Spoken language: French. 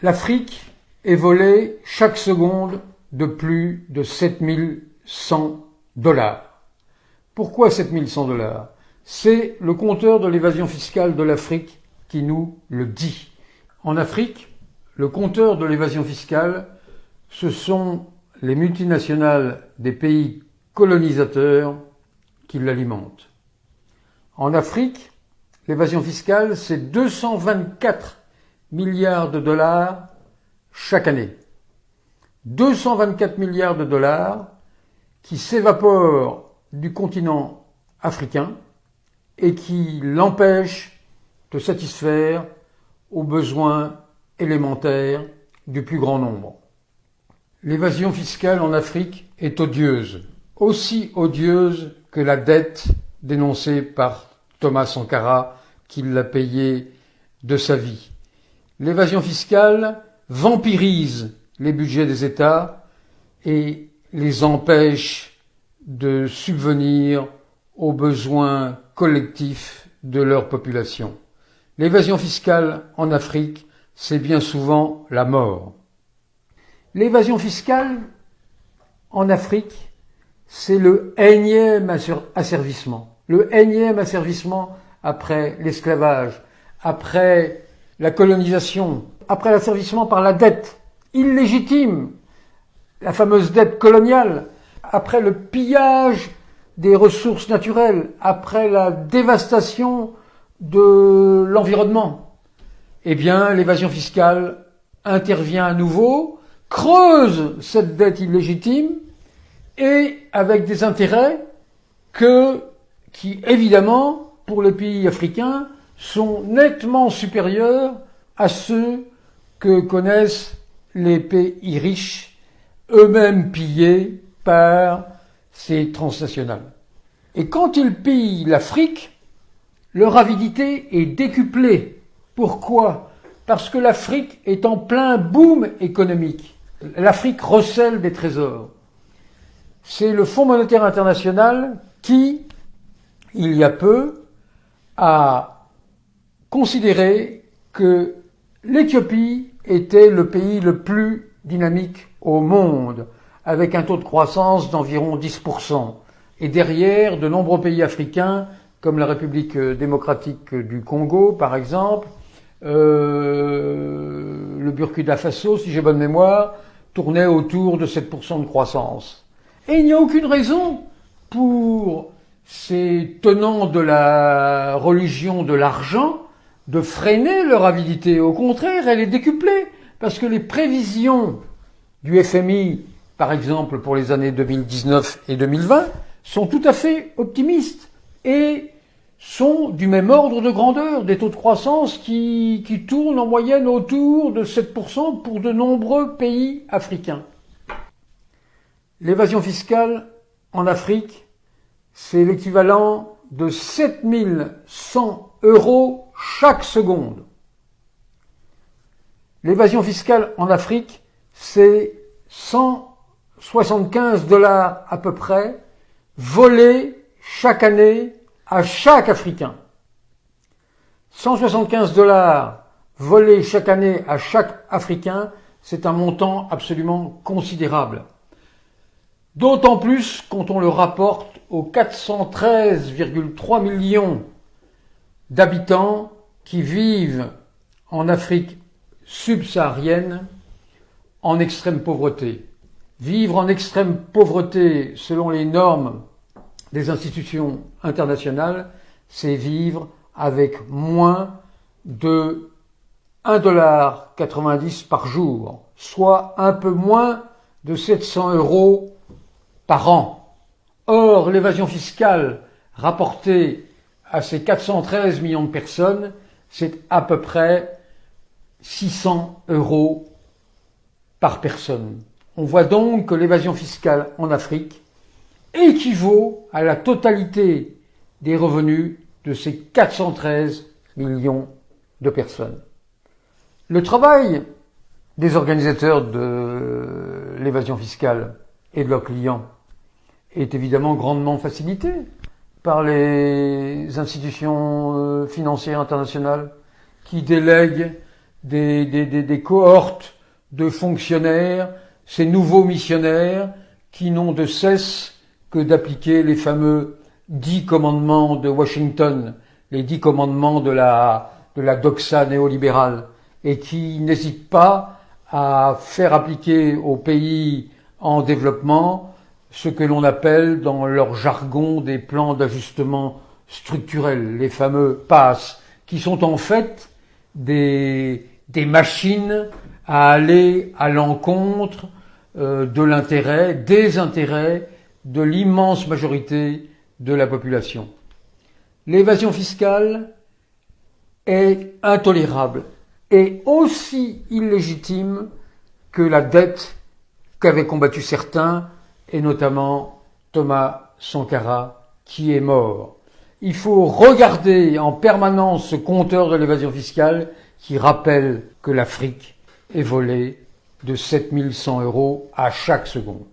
L'Afrique est volée chaque seconde de plus de 7100 $. Pourquoi 7100 $? C'est le compteur de l'évasion fiscale de l'Afrique qui nous le dit. En Afrique, le compteur de l'évasion fiscale, ce sont les multinationales des pays colonisateurs qui l'alimentent. En Afrique, l'évasion fiscale, c'est 224 milliards de dollars chaque année. 224 milliards de dollars qui s'évaporent du continent africain et qui l'empêchent de satisfaire aux besoins élémentaires du plus grand nombre. L'évasion fiscale en Afrique est odieuse, aussi odieuse que la dette dénoncée par Thomas Sankara, qui l'a payée de sa vie. L'évasion fiscale vampirise les budgets des États et les empêche de subvenir aux besoins collectifs de leur population. L'évasion fiscale en Afrique, c'est bien souvent la mort. L'évasion fiscale en Afrique, c'est le énième asservissement. Le énième asservissement après l'esclavage, après la colonisation, après l'asservissement par la dette illégitime, la fameuse dette coloniale, après le pillage des ressources naturelles, après la dévastation de l'environnement. Eh bien, l'évasion fiscale intervient à nouveau, creuse cette dette illégitime et avec des intérêts qui, évidemment, pour les pays africains, sont nettement supérieurs à ceux que connaissent les pays riches, eux-mêmes pillés par ces transnationales. Et quand ils pillent l'Afrique, leur avidité est décuplée. Pourquoi ? Parce que l'Afrique est en plein boom économique. L'Afrique recèle des trésors. C'est le Fonds monétaire international qui, il y a peu, a considéré que l'Éthiopie était le pays le plus dynamique au monde, avec un taux de croissance d'environ 10%. Et derrière, de nombreux pays africains, comme la République démocratique du Congo, par exemple, le Burkina Faso, si j'ai bonne mémoire, tournait autour de 7% de croissance. Et il n'y a aucune raison pour ces tenants de la religion de l'argent de freiner leur avidité. Au contraire, elle est décuplée, parce que les prévisions du FMI, par exemple pour les années 2019 et 2020, sont tout à fait optimistes et sont du même ordre de grandeur, des taux de croissance qui tournent en moyenne autour de 7% pour de nombreux pays africains. L'évasion fiscale en Afrique, c'est l'équivalent de 7100 € chaque seconde. L'évasion fiscale en Afrique, c'est 175 $ à peu près volés chaque année à chaque Africain. 175 $ volés chaque année à chaque Africain, c'est un montant absolument considérable. D'autant plus quand on le rapporte aux 413,3 millions d'habitants qui vivent en Afrique subsaharienne en extrême pauvreté. Vivre en extrême pauvreté selon les normes des institutions internationales, c'est vivre avec moins de 1,90 $ par jour, soit un peu moins de 700 € par an. Or, l'évasion fiscale rapportée à ces 413 millions de personnes, c'est à peu près 600 € par personne. On voit donc que l'évasion fiscale en Afrique équivaut à la totalité des revenus de ces 413 millions de personnes. Le travail des organisateurs de l'évasion fiscale et de leurs clients est évidemment grandement facilité par les institutions financières internationales qui délèguent des cohortes de fonctionnaires, ces nouveaux missionnaires qui n'ont de cesse que d'appliquer les fameux 10 commandements de Washington, les 10 commandements de la doxa néolibérale, et qui n'hésitent pas à faire appliquer aux pays en développement ce que l'on appelle dans leur jargon des plans d'ajustement structurel, les fameux PASS, qui sont en fait des machines à aller à l'encontre des intérêts de l'immense majorité de la population. L'évasion fiscale est intolérable et aussi illégitime que la dette qu'avaient combattu certains, et notamment Thomas Sankara, qui est mort. Il faut regarder en permanence ce compteur de l'évasion fiscale qui rappelle que l'Afrique est volée de 7 100 € à chaque seconde.